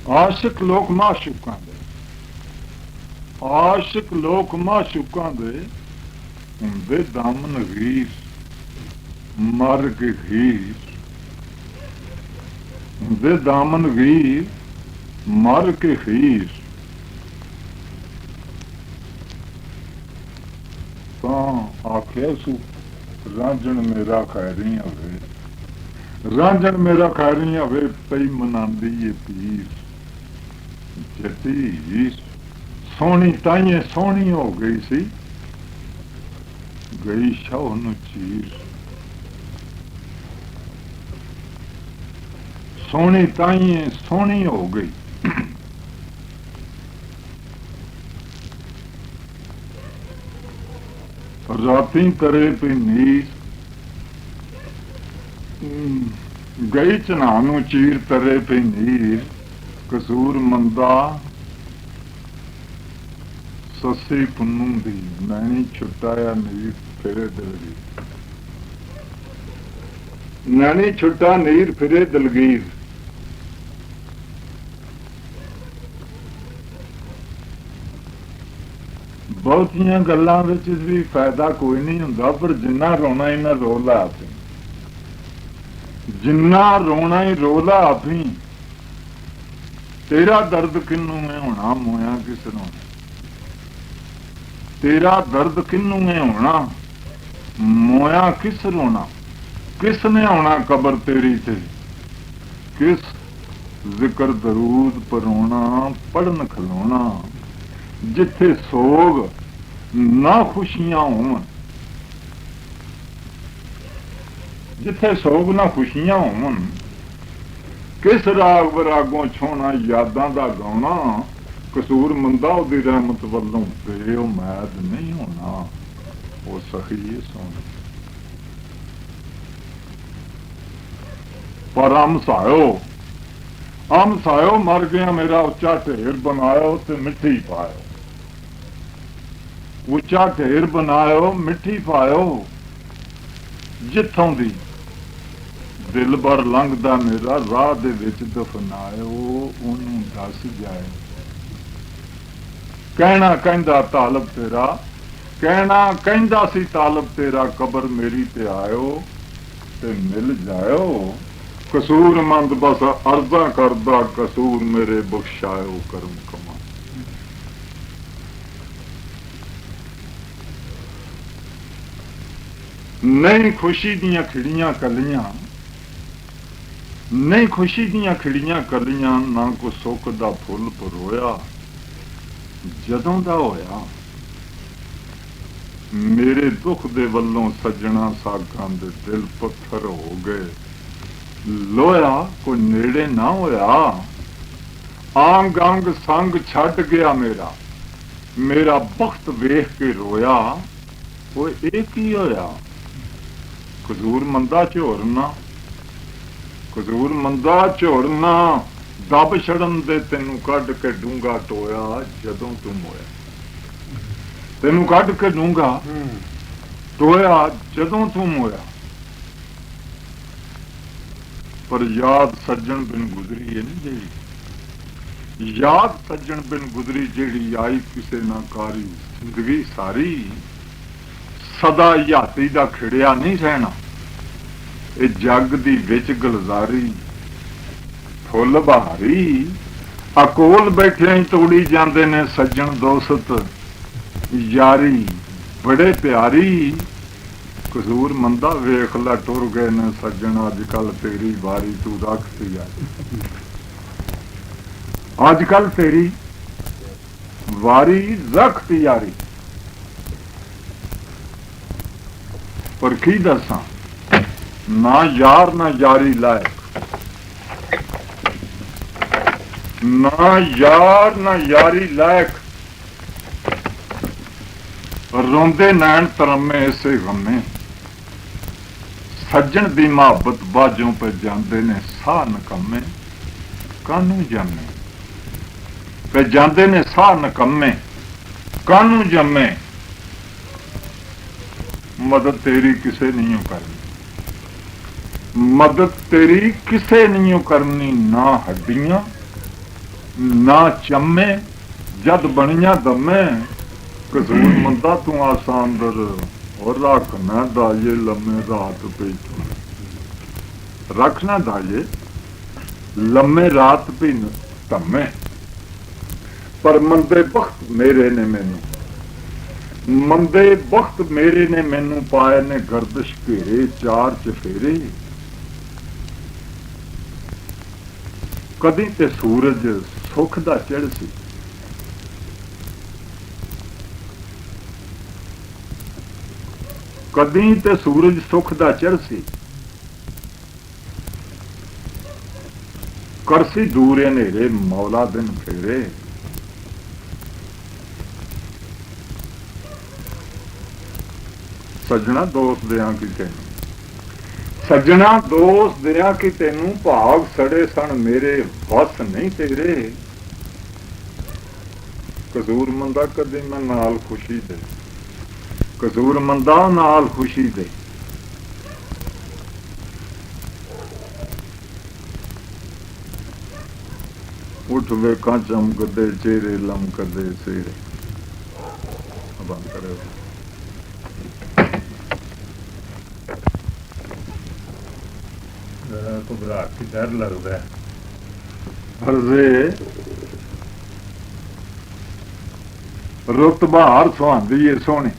ਆਸ਼ਿਕ ਲੋਕ ਮਾਸ਼ੂਕਾਂ ਦੇ, ਆਸ਼ਿਕ ਲੋਕ ਮਾਸ਼ੂਕਾਂ ਦੇ ਹੁੰਦੇ ਦਾਮਨ ਗੀਰ, ਮਰ ਕੇ ਗੀਰ ਹੁੰਦੇ ਦਾਮਨ ਗੀਰ, ਮਰ ਕੇ ਖੀਰ। ਤਾਂ ਆਖਿਆ ਸੂ ਰਾਂਝਣ ਮੇਰਾ ਖੈਰੀ ਹੋਵੇ, ਰਾਂਝਣ ਮੇਰਾ ਖੈਰੀ ਹੋਵੇ, ਪਈ ਮਨਾਂਦੀ ਏ ਪੀਰ। ਜੱਟੀ ਸੋਹਣੀ ਤਾਈਏ ਸੋਹਣੀ ਹੋ ਗਈ ਸੀ, ਗਈ ਸ਼ੌਹ ਨੂੰ ਚੀਰ। ਸੋਹਣੀ ਤਾਈਏ ਸੋਹਣੀ ਹੋ ਗਈ, ਰਾਤੀ ਕਰੇ ਪਈ ਨੀਰ, ਗਈ ਚਨਾ ਨੂੰ ਚੀਰ ਤਰੇ ਪਈ ਨੀਰ। ਕਸੂਰ ਮੰਦਾ ਸੱਸੀ ਪੁੰਨੂ ਦੀ, ਨੈਣੀ ਛੁਟਾਇਆ ਨੀਰ ਫਿਰੇ ਦਲਗੀਰ, ਨੈਣੀ ਛੁੱਟਾ ਨੀਰ ਫਿਰੇ ਦਲਗੀਰ। ਬਹੁਤੀਆਂ ਗੱਲਾਂ ਵਿੱਚ ਵੀ ਫਾਇਦਾ ਕੋਈ ਨਹੀਂ ਹੁੰਦਾ, ਪਰ ਜਿੰਨਾ ਰੋਣਾ ਇਹਨਾਂ ਰੋ ਲਾ ਆਪੀ, ਜਿੰਨਾ ਰੋਣਾ ਹੀ ਰੋ ਲਾ ਆਪੀ। ਤੇਰਾ ਦਰਦ ਕਿੰਨੂ ਹੈ ਹੋਣਾ, ਮੋਇਆ ਕਿਸ ਨੂੰ, ਤੇਰਾ ਦਰਦ ਕਿੰਨੂ ਹੈ ਹੋਣਾ, ਮੋਇਆ ਕਿਸ ਰੋਣਾ। ਕਿਸ ਨੇ ਆਉਣਾ ਕਬਰ ਤੇਰੀ ਤੇ, ਕਿਸ ਜ਼ਿਕਰ ਦਰੂਦ ਪਰੋਣਾ, ਪੜਨ ਖਲੋਣਾ। ਜਿੱਥੇ ਸੋਗ ਨਾ ਖੁਸ਼ੀਆਂ ਹੋਣ, ਜਿੱਥੇ ਸੋਗ ਨਾ ਖੁਸ਼ੀਆਂ ਹੋਣ। ਕਿਸ ਰਾਗ ਬਰਾਗੋਂ ਛੋਣਾ, ਯਾਦਾਂ ਦਾ ਗਾਉਣਾ। ਕਸੂਰ ਮੰਦਾ ਉਹਦੀ ਰਹਿਮਤ ਵੱਲੋਂ ਬੇਉਮੈਦ ਨਹੀਂ ਹੋਣਾ, ਉਹ ਸਖੀਏ ਸੋਹਣਾ। ਪਰ ਅੰਮ ਸਾਇਓ ਮਰ ਗਿਆ ਮੇਰਾ ਉੱਚਾ ਢੇਰ ਬਣਾਇਓ ਤੇ ਮਿੱਠੀ ਪਾਇਓ, ਉੱਚਾ ਢੇਰ ਬਣਾਇਓ ਮਿੱਠੀ ਪਾਇਓ। ਜਿੱਥੋਂ ਦੀ ਦਿਲ ਬਰ ਲੰਘਦਾ ਮੇਰਾ, ਰਾਹ ਦੇ ਵਿੱਚ ਦਫਨਾਇਓ, ਉਹਨੂੰ ਦੱਸ ਜਾਏ। ਕਹਿਣਾ ਕਹਿੰਦਾ ਤਾਲਬ ਤੇਰਾ, ਕਹਿਣਾ ਕਹਿੰਦਾ ਸੀ ਤਾਲਬ ਤੇਰਾ, ਕਬਰ ਮੇਰੀ ਤੇ ਆਇਓ ਤੇ ਮਿਲ ਜਾਇਓ। ਕਸੂਰਮੰਦ ਬਸ ਅਰਜ਼ਾ ਕਰਦਾ, ਕਸੂਰ ਮੇਰੇ ਬਖਸ਼ਾਇਓ ਕਰਮ ਕਮਾ। ਨਹੀਂ ਖੁਸ਼ੀ ਦੀਆਂ ਖਿੜੀਆਂ ਕਲੀਆਂ, ਨਹੀਂ ਖੁਸ਼ੀ ਦੀਆਂ ਖਿੜੀਆਂ ਕਲੀਆਂ, ਨਾ ਕੋ ਸੁੱਖ ਦਾ ਫੁੱਲ ਪਰੋਇਆ। ਜਦੋਂ ਦਾ ਹੋਇਆ ਮੇਰੇ ਦੁੱਖ ਦੇ ਵੱਲੋਂ ਸੱਜਣਾ ਸਾਗਾਂ ਦੇ ਦਿਲ ਪੱਥਰ ਹੋ ਗਏ। ਲੋਇਆ ਕੋਈ ਨੇੜੇ ਨਾ ਹੋਇਆ, ਆਂਗ ਅੰਗ ਸੰਗ ਛੱਡ ਗਿਆ ਮੇਰਾ, ਮੇਰਾ ਬਖਤ ਵੇਖ ਕੇ ਰੋਇਆ। ਉਹ ਇਹ ਕੀ ਹੋਇਆ, ਕਸੂਰ ਮੰਦਾ ਝੋਰਨਾ, ਕਸੂਰ ਮੰਦਾ ਝੋਰਨਾ। ਦੱਬ ਛੜਨ ਦੇ ਤੈਨੂੰ ਕੱਢ ਕੇ ਡੂੰਗਾ ਟੋਇਆ, ਜਦੋਂ ਤੂੰ ਮੋਇਆ। ਤੈਨੂੰ ਕੱਢ ਕੇ ਡੂੰਗਾ ਟੋਇਆ, ਜਦੋਂ ਤੂੰ ਮੋਇਆ। ਪਰ ਯਾਦ ਸੱਜਣ ਬਿਨ ਗੁਜ਼ਰੀ ਹੈ ਨੀ ਜਿਹੜੀ, ਯਾਦ ਸੱਜਣ ਬਿਨ ਗੁਜ਼ਰੀ ਜਿਹੜੀ, ਆਈ ਕਿਸੇ ਨਾ ਕਾਰੀ ਜ਼ਿੰਦਗੀ ਸਾਰੀ। ਸਦਾ ਯਾਤੀ ਦਾ ਖਿੜਿਆ ਨਹੀਂ ਰਹਿਣਾ, ਇਹ ਜੱਗ ਦੀ ਵਿੱਚ ਗੁਲਜ਼ਾਰੀ। ਫੁੱਲ ਬਹਾਰੀ ਅਕੋਲ ਬੈਠਿਆਂ ਹੀ ਤੋੜੀ ਜਾਂਦੇ ਨੇ ਸੱਜਣ ਦੋਸਤ ਯਾਰੀ, ਬੜੇ ਪਿਆਰੀ। ਕਸੂਰ ਮੰਦਾ ਵੇਖ ਲੈ ਟੁਰ ਗਏ ਨੇ ਸੱਜਣ, ਅੱਜ ਕੱਲ ਤੇਰੀ ਵਾਰੀ ਤੂੰ ਰੱਖਤੀ ਆ, ਅੱਜ ਕੱਲ ਤੇਰੀ ਵਾਰੀ ਰੱਖਤੀ ਯਾਰੀ। ਪਰ ਕੀ ਦੱਸਾਂ, ਨਾ ਯਾਰ ਨਾ ਯਾਰੀ ਲਾਇਕ, ਨਾ ਯਾਰ ਨਾ ਯਾਰੀ ਲਾਇਕ। ਰੋਂਦੇ ਨੈਣ ਤਰਮੇ ਇਸੇ ਗਮੇ, ਸੱਜਣ ਦੀ ਮੁਹੱਬਤ ਬਾਝੋਂ ਪੈ ਜਾਂਦੇ ਨੇ ਸਾਹ ਨਕੰਮੇ। ਕਾਹਨੂੰ ਜੰਮੇ ਪੈ ਜਾਂਦੇ ਨੇ ਸਾਹ ਨਕੰਮੇ, ਕਾਹਨੂੰ ਜੰਮੇ। ਮਦਦ ਤੇਰੀ ਕਿਸੇ ਨਹੀਂ ਕਰਨੀ, ਮਦਦ ਤੇਰੀ ਕਿਸੇ ਨਹੀਂ ਕਰਨੀ। ਨਾ ਹੱਡੀਆਂ ना चम्मे जद बनिया दमे, कसूर मंदा तू आसान दर, और रखना दाजे लम्मे रात पे, रखना दाजे लम्मे रात पे धमे, पर मंदे बख्त मेरे ने मैनू, मंदे बख्त मेरे ने मैनू पाए ने गर्दिश घेरे चार चफेरे। कदी ते सूरज सुख दा चढ़ सी, कदी ते सूरज सुख दा चढ़ सी, करसी दूर हनेरे मौला दिन फेरे। सजना दोस्त दिया कि तेनू, सजना दोस्त दिया कि तेनू भाग सड़े सन मेरे वस नहीं तेरे। कसूर मंदा कदी मैं नाल खुशी दे, कसूर मंदा नाल खुशी दे। उठ वेखा चमकदे चेहरे लमकदे सेरे। बंद करे घबरा के डर लगता है। हरजे रुत बहार सुहांदी है सोहनी,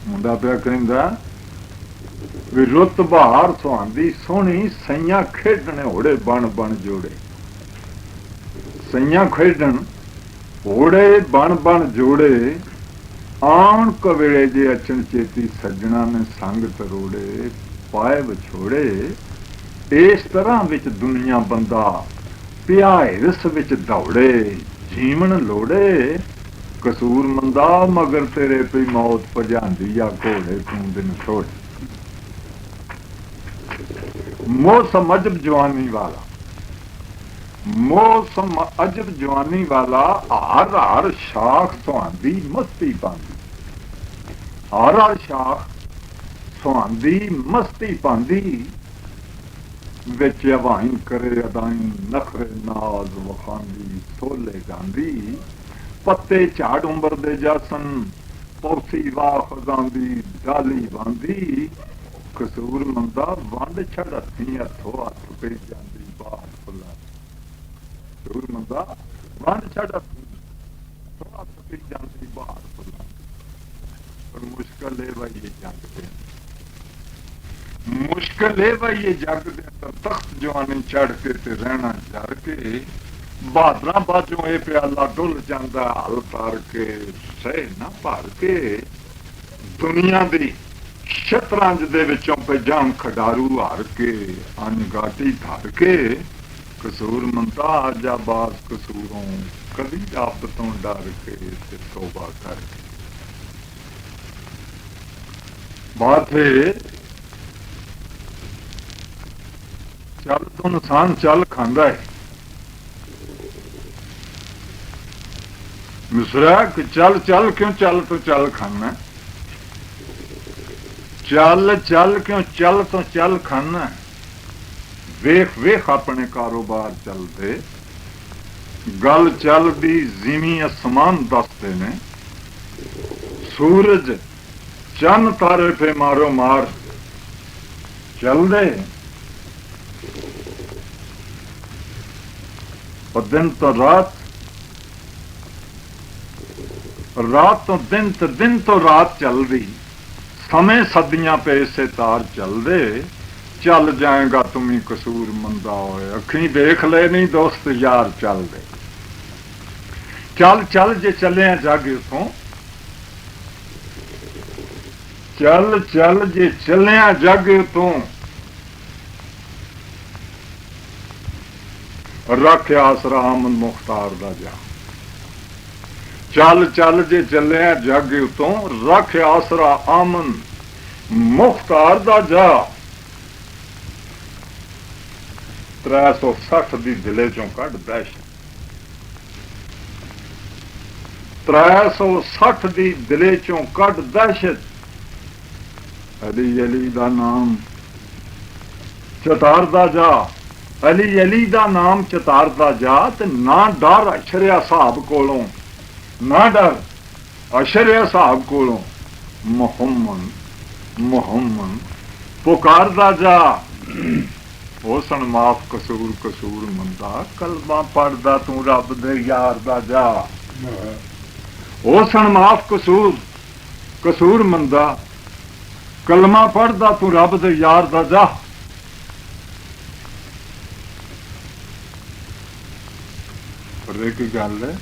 मुंडा पिया कहंदा भी रुत बहार सुहांदी सोहनी, सैयां खेडने होड़े बन बन जोड़े, सैयां खेडन होड़े बन बन जोड़े। आन कवेले जे अचन चेती सज्जणा ने संग तरोड़े, पाए विछोड़े। इस तरह विच दुनिया बंदा पिया हिरस विच दौड़े, जीवन लोड़े। कसूर मंदा मगर तेरे पई मौत भजांदी आ घोड़े तू दिन थोड़े। मौसम अजब जवानी वाला, मौसम अजब जवानी वाला, हार हार शाख सुहांदी मस्ती पांदी, हार हार शाख सुहांदी मस्ती पांदी। विच हवाई करे अदाई नखरे नाज वखांदी, सोले गांदी। पत्ते झाड़ उंबर दे जासन, पौसी वाह खजांदी, डाली बांदी। कसूर मंदा वंड छड़ हथी हथों हथ पे जांदी बाहर फुला। कसूर मंदा वंड छड़ हथी हथों हथ पे जांदी बाहर फुला। पर मुश्किल है भाई ये जग दे, मुश्किल है भाई ये जग दे अंदर तख्त जवानी चढ़ के ते रहना जर के। बहादुर बाजों ये प्याला डुल जाता हल तार के, सह ना भर के। दुनिया दी शतरंज दे विचों पे जान खडारू हार के, अनगाटी धर के। कसूर मंदा आजा बास कसूरों, कदी रब तो डर के ते तौबा कर के। बात है चल तो इंसान चल खांदा है, मिसरा कि चल चल क्यों चल तो चल खाना, चल चल क्यों चल तो चल खाना। वेख वेख अपने कारोबार चलते, गल चलदी जिमी आसमान दसते ने। सूरज चन तारे पे मारो मार चल दे, और दिन तो रात, रात तो दिन तो रात चल रही। समय सदियां पे इसे तार चल दे, चल जाएगा तुम्हें कसूर मंदा होए। अखी देख ले नहीं दोस्त यार चल दे, चल चल जे चले जागे उतों, चल चल जे चले जागे उतों। रख आसरा आमन मुख्तार दा जा, चल चल जे चले जग उतों। रख आसरा आमन मुख्तार दा जा। 360 दी दिले चों कढ़ दहशत, 360 दी दिले चों कढ़ दहशत। अली अली दा नाम चतार दा जा, ਅਲੀ ਅਲੀ ਦਾ ਨਾਮ ਚਤਾਰਦਾ ਜਾ ਤੇ ਨਾ ਡਰ ਅਸ਼ਰਿਆ ਸਾਹਿਬ ਕੋਲੋਂ, ਨਾ ਡਰ ਅਸ਼ਰਿਆ ਸਾਹਿਬ ਕੋਲੋਂ। ਮੁਹੰਮਦ ਮੁਹੰਮਦ ਪੁਕਾਰਦਾ ਜਾ, ਹੋ ਸਣ ਮਾਫ ਕਸੂਰ ਕਸੂਰ ਮੰਦਾ, ਕਲਮਾ ਪੜਦਾ ਤੂੰ ਰੱਬ ਦੇ ਯਾਰ ਦਾ ਜਾ। ਹੋ ਸਣ ਮਾਫ ਕਸੂਰ ਕਸੂਰ ਮੰਦਾ, ਕਲਮਾ ਪੜਦਾ ਤੂੰ ਰੱਬ ਦੇ ਯਾਰ ਦਾ ਜਾ। ਪਰ ਇੱਕ ਗੱਲ ਹੈ,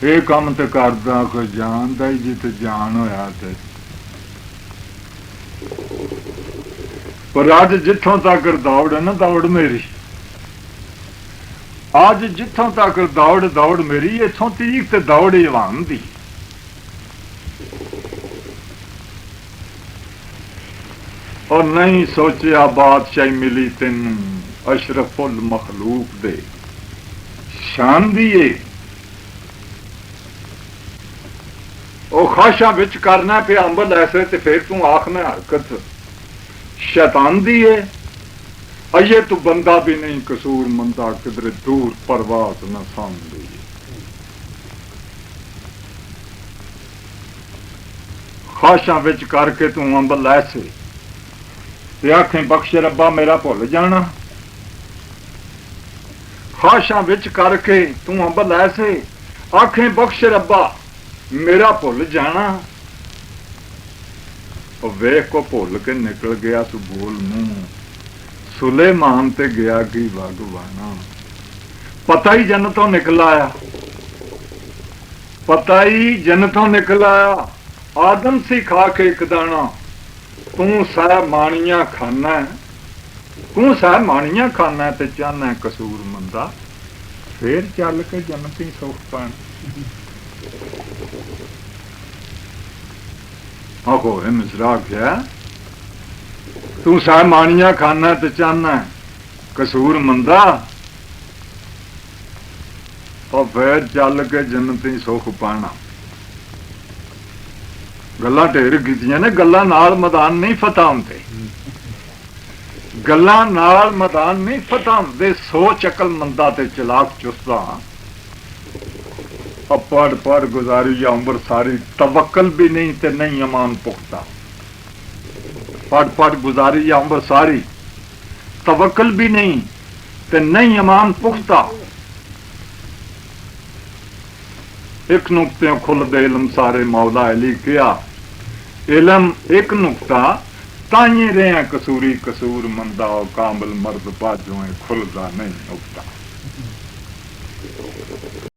ਇਹ ਕੰਮ ਤੇ ਕਰਦਾ ਕੋਈ ਜਾਣਦਾ ਹੀ, ਜਿੱਥੇ ਜਾਣ ਹੋਇਆ ਤੇ। ਪਰ ਅੱਜ ਜਿੱਥੋਂ ਤੱਕ ਦੌੜ ਹੈ ਨਾ, ਦੌੜ ਮੇਰੀ, ਅੱਜ ਜਿੱਥੋਂ ਤੱਕ ਦੌੜ ਦੌੜ ਮੇਰੀ, ਇੱਥੋਂ ਤੀਕ ਤੇ ਦੌੜ ਇਵਾਨ ਦੀ। ਔਰ ਨਹੀਂ ਸੋਚਿਆ ਬਾਦਸ਼ਾਹੀ ਮਿਲੀ ਤੈਨੂੰ ਅਸ਼ਰਫੁਲ ਮਖਲੂਕ ਦੇ, ਸ਼ਾਨ ਦੀ ਏ। ਉਹ ਖਾਸ਼ਾਂ ਵਿੱਚ ਕਰਨਾ ਪਿਆ ਅੰਬਲ ਐਸੇ, ਤੇ ਫਿਰ ਤੂੰ ਆਖਣਾ ਹਰਕਤ शैतान दी है। अये तू बंदा भी नहीं कसूर मंदा, किधरे दूर परवास न सामने। खाशा विच करके तू अंबल ऐसे ते आखें बख्श रब्बा मेरा भुल जाना। खाशा विच करके तू अंबल ऐसे आखें बख्श रब्बा मेरा भुल जाना। वेख को भुल के निकल गया तू बोल मुंह, सुलेमान ते गया की भगवाना। पता ही जन्नतों निकल आया, पता ही जन्नतों निकल आया। आदम सी खा के एक दाना, तू सह माणिया खाना है, तू सह माणिया खाना है ते चाहना है कसूर मंदा। फिर चल के जन्नती सुख पान। आखो है मिसरा क्या, तू सह माणिया खाना ते चाहना है कसूर मंदा, और फिर चल के जन्नती सुख पाना। गल्लां ढेर कीतियां ने, गल्लां नाल मैदान नहीं फतह हुंदे, गल्लां नाल मैदान नहीं फतह हुंदे। सोच अकलमंदा ते चलाक चुस्ता पढ़ पढ़ गुजारी या उम्र सारी, तवक्कल भी नहीं ते नहीं ईमान पुख्ता। पढ़ पढ़ गुजारी या उम्र सारी, तवक्कल भी नहीं ते नहीं ईमान पुख्ता। एक नुकते खुल दे इलम सारे मौला अली किया, इलम एक नुकता ताइए रहे कसूरी कसूर मंदा। कामिल मर्द बाजों खुलदा नहीं नुकता।